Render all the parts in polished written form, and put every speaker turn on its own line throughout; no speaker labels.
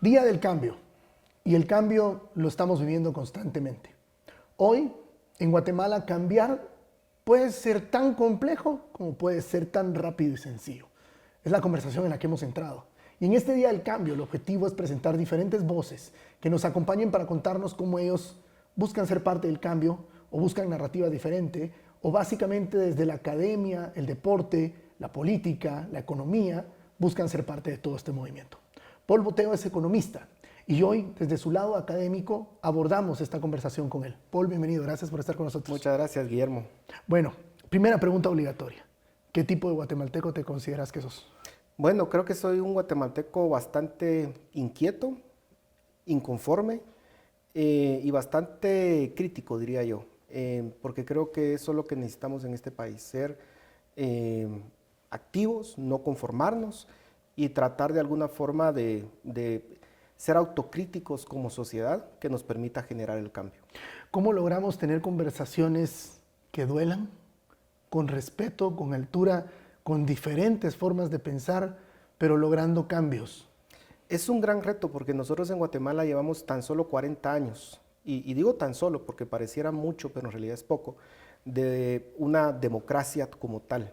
Día del cambio. Y el cambio lo estamos viviendo constantemente. Hoy, en Guatemala, cambiar puede ser tan complejo como puede ser tan rápido y sencillo. Es la conversación en la que hemos entrado. Y en este Día del Cambio, el objetivo es presentar diferentes voces que nos acompañen para contarnos cómo ellos buscan ser parte del cambio o buscan narrativa diferente o básicamente desde la academia, el deporte, la política, la economía, buscan ser parte de todo este movimiento. Paul Boteo es economista y hoy, desde su lado académico, abordamos esta conversación con él. Paul, bienvenido, gracias por estar con nosotros.
Muchas gracias, Guillermo.
Bueno, primera pregunta obligatoria. ¿Qué tipo de guatemalteco te consideras que sos?
Bueno, creo que soy un guatemalteco bastante inquieto, inconforme y bastante crítico, diría yo, porque creo que eso es lo que necesitamos en este país, ser activos, no conformarnos y tratar de alguna forma de ser autocríticos como sociedad que nos permita generar el cambio.
¿Cómo logramos tener conversaciones que duelan, con respeto, con altura, con diferentes formas de pensar, pero logrando cambios?
Es un gran reto porque nosotros en Guatemala llevamos tan solo 40 años, y digo tan solo porque pareciera mucho, pero en realidad es poco, de una democracia como tal.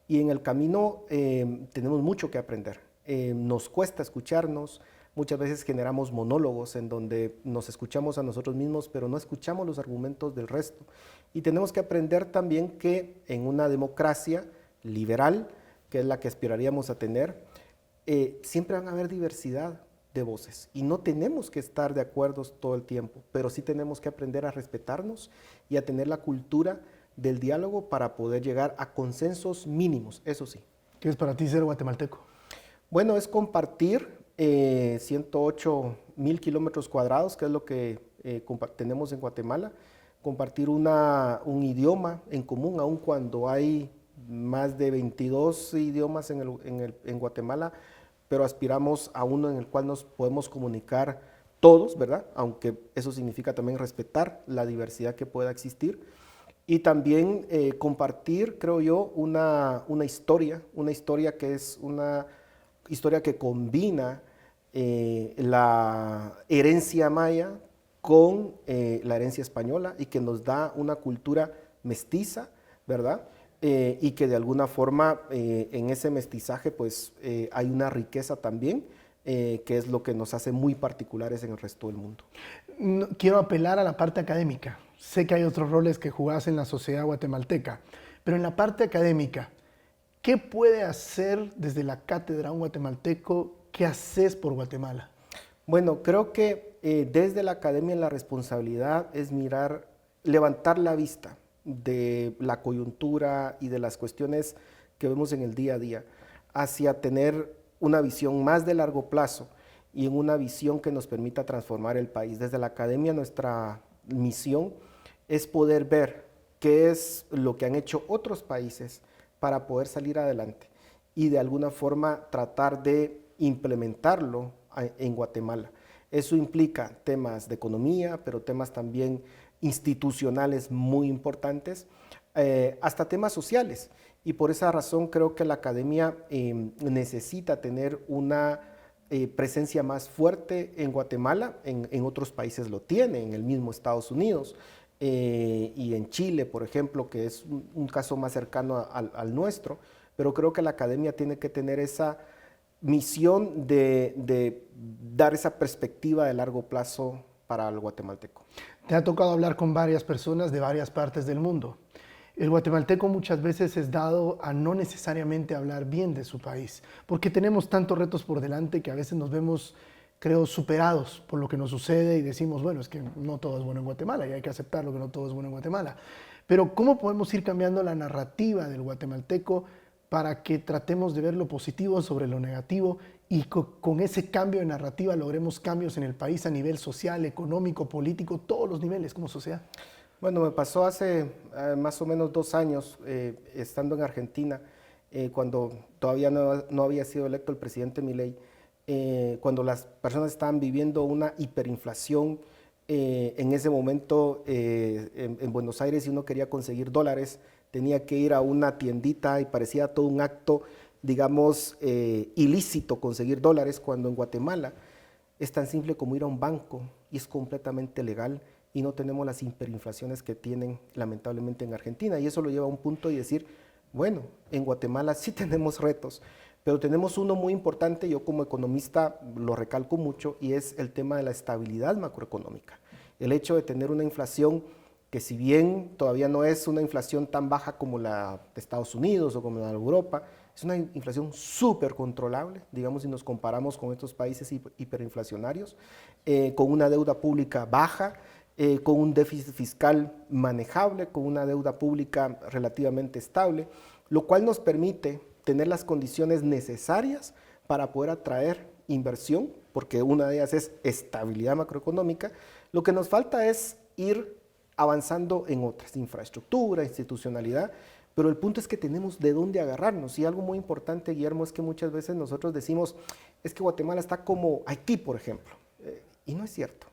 Y en el camino tenemos mucho que aprender. Nos cuesta escucharnos, muchas veces generamos monólogos en donde nos escuchamos a nosotros mismos, pero no escuchamos los argumentos del resto. Y tenemos que aprender también que en una democracia liberal, que es la que aspiraríamos a tener, siempre van a haber diversidad de voces y no tenemos que estar de acuerdo todo el tiempo, pero sí tenemos que aprender a respetarnos y a tener la cultura del diálogo para poder llegar a consensos mínimos, eso sí.
¿Qué es para ti ser guatemalteco?
Bueno, es compartir 108,000 kilómetros cuadrados, que es lo que tenemos en Guatemala, compartir un idioma en común, aun cuando hay más de 22 idiomas en Guatemala, pero aspiramos a uno en el cual nos podemos comunicar todos, ¿verdad? Aunque eso significa también respetar la diversidad que pueda existir. Y también compartir, creo yo, una historia que es una historia que combina la herencia maya con la herencia española y que nos da una cultura mestiza, ¿verdad? Y que de alguna forma en ese mestizaje pues hay una riqueza también que es lo que nos hace muy particulares en el resto del mundo.
Quiero apelar a la parte académica. Sé que hay otros roles que jugás en la sociedad guatemalteca, pero en la parte académica, ¿qué puede hacer desde la cátedra un guatemalteco? ¿Qué haces por Guatemala?
Bueno, creo que desde la academia la responsabilidad es levantar la vista de la coyuntura y de las cuestiones que vemos en el día a día, hacia tener una visión más de largo plazo y en una visión que nos permita transformar el país. Desde la academia nuestra misión es poder ver qué es lo que han hecho otros países para poder salir adelante y de alguna forma tratar de implementarlo en Guatemala. Eso implica temas de economía, pero temas también institucionales muy importantes, hasta temas sociales. Y por esa razón creo que la academia necesita tener una presencia más fuerte en Guatemala, en otros países lo tiene, en el mismo Estados Unidos y en Chile, por ejemplo, que es un caso más cercano al nuestro, pero creo que la academia tiene que tener esa misión de dar esa perspectiva de largo plazo para el guatemalteco.
Te ha tocado hablar con varias personas de varias partes del mundo. El guatemalteco muchas veces es dado a no necesariamente hablar bien de su país, porque tenemos tantos retos por delante que a veces nos vemos, creo, superados por lo que nos sucede y decimos, bueno, es que no todo es bueno en Guatemala y hay que aceptarlo que no todo es bueno en Guatemala. Pero ¿cómo podemos ir cambiando la narrativa del guatemalteco para que tratemos de ver lo positivo sobre lo negativo y con ese cambio de narrativa logremos cambios en el país a nivel social, económico, político, todos los niveles como sociedad?
Bueno, me pasó hace más o menos 2 años, estando en Argentina, cuando todavía no había sido electo el presidente Milei, cuando las personas estaban viviendo una hiperinflación. En ese momento en Buenos Aires, si uno quería conseguir dólares, tenía que ir a una tiendita y parecía todo un acto, digamos, ilícito conseguir dólares, cuando en Guatemala es tan simple como ir a un banco y es completamente legal y no tenemos las hiperinflaciones que tienen lamentablemente en Argentina. Y eso lo lleva a un punto y decir, bueno, en Guatemala sí tenemos retos, pero tenemos uno muy importante, yo como economista lo recalco mucho, y es el tema de la estabilidad macroeconómica. El hecho de tener una inflación que, si bien todavía no es una inflación tan baja como la de Estados Unidos o como la de Europa, es una inflación súper controlable, digamos, si nos comparamos con estos países hiperinflacionarios, con una deuda pública baja, con un déficit fiscal manejable, con una deuda pública relativamente estable, lo cual nos permite tener las condiciones necesarias para poder atraer inversión, porque una de ellas es estabilidad macroeconómica. Lo que nos falta es ir avanzando en otras, infraestructura, institucionalidad, pero el punto es que tenemos de dónde agarrarnos. Y algo muy importante, Guillermo, es que muchas veces nosotros decimos, es que Guatemala está como Haití, por ejemplo. Y no es cierto.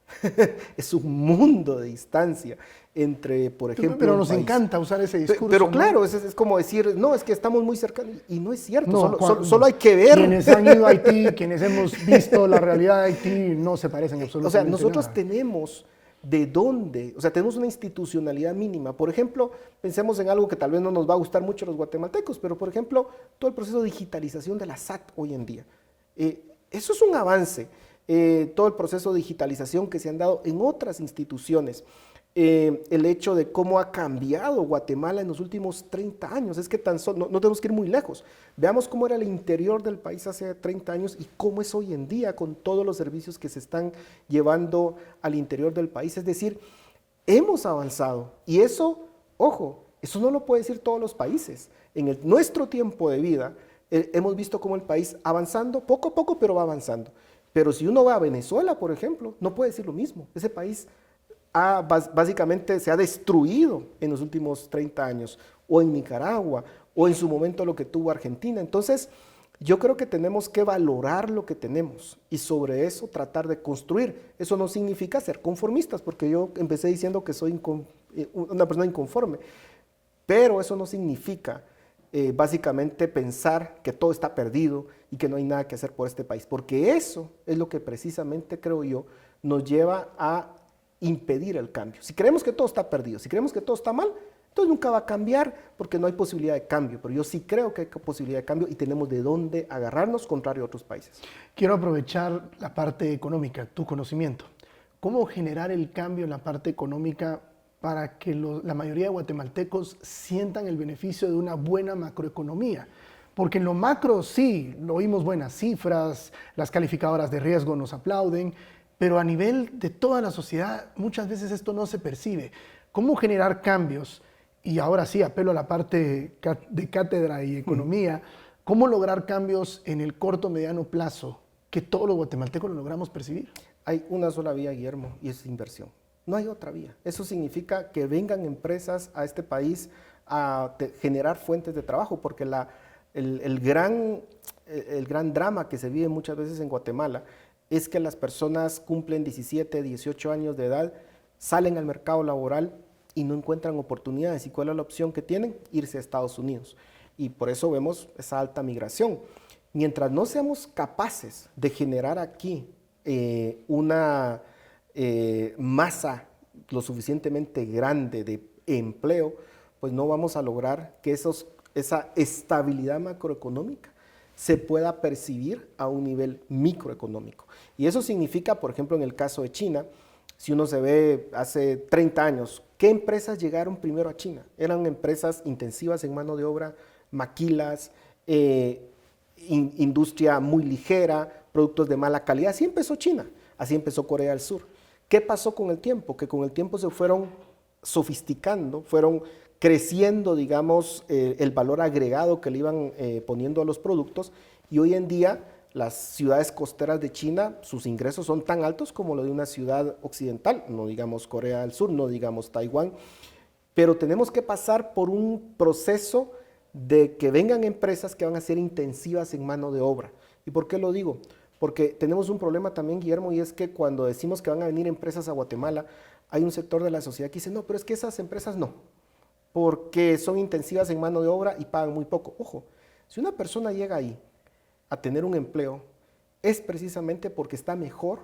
Es un mundo de distancia entre, por ejemplo,
pero nos encanta usar ese discurso.
Pero
¿no?
claro, es como decir, no, es que estamos muy cercanos. Y no es cierto,
No,
solo hay que ver.
Quienes han ido a Haití, quienes hemos visto la realidad de Haití, no se parecen absolutamente
O sea, nosotros
nada.
tenemos de dónde, o sea, tenemos una institucionalidad mínima. Por ejemplo, pensemos en algo que tal vez no nos va a gustar mucho a los guatemaltecos, pero por ejemplo, todo el proceso de digitalización de la SAT hoy en día. Eso es un avance. Todo el proceso de digitalización que se han dado en otras instituciones. El hecho de cómo ha cambiado Guatemala en los últimos 30 años, es que tan solo, no tenemos que ir muy lejos. Veamos cómo era el interior del país hace 30 años y cómo es hoy en día con todos los servicios que se están llevando al interior del país. Es decir, hemos avanzado y eso, ojo, eso no lo pueden decir todos los países. En nuestro tiempo de vida hemos visto cómo el país avanzando, poco a poco, pero va avanzando. Pero si uno va a Venezuela, por ejemplo, no puede decir lo mismo. Ese país básicamente se ha destruido en los últimos 30 años, o en Nicaragua, o en su momento lo que tuvo Argentina. Entonces, yo creo que tenemos que valorar lo que tenemos y sobre eso tratar de construir. Eso no significa ser conformistas, porque yo empecé diciendo que soy una persona inconforme, pero eso no significa básicamente pensar que todo está perdido y que no hay nada que hacer por este país, porque eso es lo que precisamente, creo yo, nos lleva a impedir el cambio. Si creemos que todo está perdido, si creemos que todo está mal, entonces nunca va a cambiar porque no hay posibilidad de cambio, pero yo sí creo que hay posibilidad de cambio y tenemos de dónde agarrarnos contrario a otros países.
Quiero aprovechar la parte económica, tu conocimiento. ¿Cómo generar el cambio en la parte económica para que la mayoría de guatemaltecos sientan el beneficio de una buena macroeconomía? Porque en lo macro sí, lo oímos buenas cifras, las calificadoras de riesgo nos aplauden, pero a nivel de toda la sociedad muchas veces esto no se percibe. ¿Cómo generar cambios? Y ahora sí, apelo a la parte de cátedra y economía, ¿cómo lograr cambios en el corto, mediano plazo que todos los guatemaltecos lo logramos percibir?
Hay una sola vía, Guillermo, y es inversión. No hay otra vía. Eso significa que vengan empresas a este país a generar fuentes de trabajo, porque el gran drama que se vive muchas veces en Guatemala es que las personas cumplen 17, 18 años de edad, salen al mercado laboral y no encuentran oportunidades. ¿Y cuál es la opción que tienen? Irse a Estados Unidos. Y por eso vemos esa alta migración. Mientras no seamos capaces de generar aquí una masa lo suficientemente grande de empleo, pues no vamos a lograr que esa estabilidad macroeconómica se pueda percibir a un nivel microeconómico. Y eso significa, por ejemplo, en el caso de China, si uno se ve hace 30 años, ¿qué empresas llegaron primero a China? Eran empresas intensivas en mano de obra, maquilas, industria muy ligera, productos de mala calidad. Así empezó China, así empezó Corea del Sur. ¿Qué pasó con el tiempo? Que con el tiempo se fueron sofisticando, fueron creciendo, digamos, el valor agregado que le iban poniendo a los productos, y hoy en día las ciudades costeras de China, sus ingresos son tan altos como lo de una ciudad occidental, no digamos Corea del Sur, no digamos Taiwán, pero tenemos que pasar por un proceso de que vengan empresas que van a ser intensivas en mano de obra. ¿Y por qué lo digo? Porque tenemos un problema también, Guillermo, y es que cuando decimos que van a venir empresas a Guatemala, hay un sector de la sociedad que dice, no, pero es que esas empresas no, porque son intensivas en mano de obra y pagan muy poco. Ojo, si una persona llega ahí a tener un empleo, es precisamente porque está mejor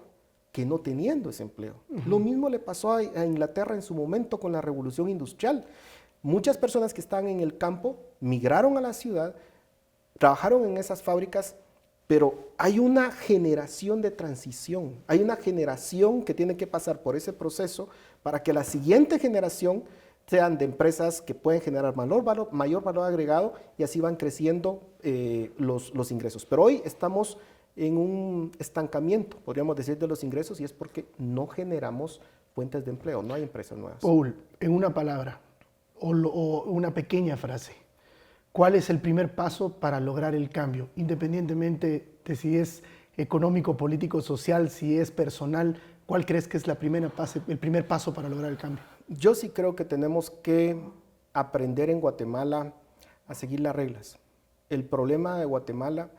que no teniendo ese empleo. Lo mismo le pasó a Inglaterra en su momento con la revolución industrial. Muchas personas que estaban en el campo migraron a la ciudad, trabajaron en esas fábricas, pero hay una generación de transición, hay una generación que tiene que pasar por ese proceso para que la siguiente generación sean de empresas que pueden generar mayor valor agregado y así van creciendo los ingresos. Pero hoy estamos en un estancamiento, podríamos decir, de los ingresos y es porque no generamos fuentes de empleo, no hay empresas nuevas.
Paul, en una palabra o una pequeña frase, ¿cuál es el primer paso para lograr el cambio? Independientemente de si es económico, político, social, si es personal, ¿cuál crees que es el primer paso para lograr el cambio?
Yo sí creo que tenemos que aprender en Guatemala a seguir las reglas. El problema de Guatemala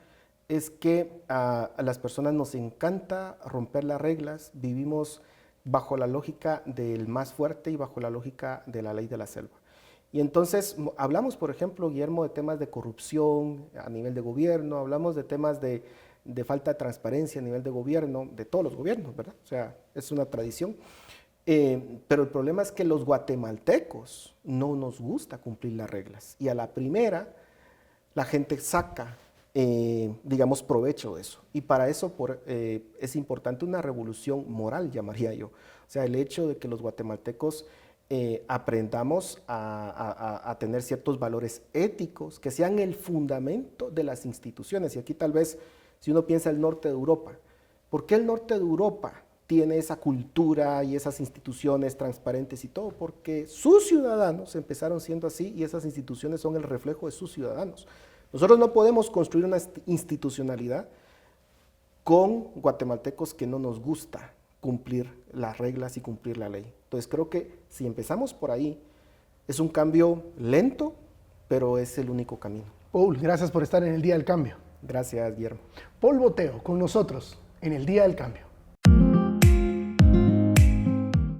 es que a las personas nos encanta romper las reglas, vivimos bajo la lógica del más fuerte y bajo la lógica de la ley de la selva. Y entonces hablamos, por ejemplo, Guillermo, de temas de corrupción a nivel de gobierno, hablamos de temas de falta de transparencia a nivel de gobierno, de todos los gobiernos, ¿verdad? O sea, es una tradición. Pero el problema es que los guatemaltecos no nos gusta cumplir las reglas. Y a la primera, la gente saca, digamos, provecho de eso. Y para eso es importante una revolución moral, llamaría yo. O sea, el hecho de que los guatemaltecos aprendamos a tener ciertos valores éticos que sean el fundamento de las instituciones. Y aquí tal vez, si uno piensa el norte de Europa, ¿por qué el norte de Europa tiene esa cultura y esas instituciones transparentes y todo? Porque sus ciudadanos empezaron siendo así y esas instituciones son el reflejo de sus ciudadanos. Nosotros no podemos construir una institucionalidad con guatemaltecos que no nos gusta cumplir las reglas y cumplir la ley. Entonces creo que si empezamos por ahí, es un cambio lento, pero es el único camino.
Paul, gracias por estar en el Día del Cambio.
Gracias, Guillermo.
Paul Boteo, con nosotros en el Día del Cambio.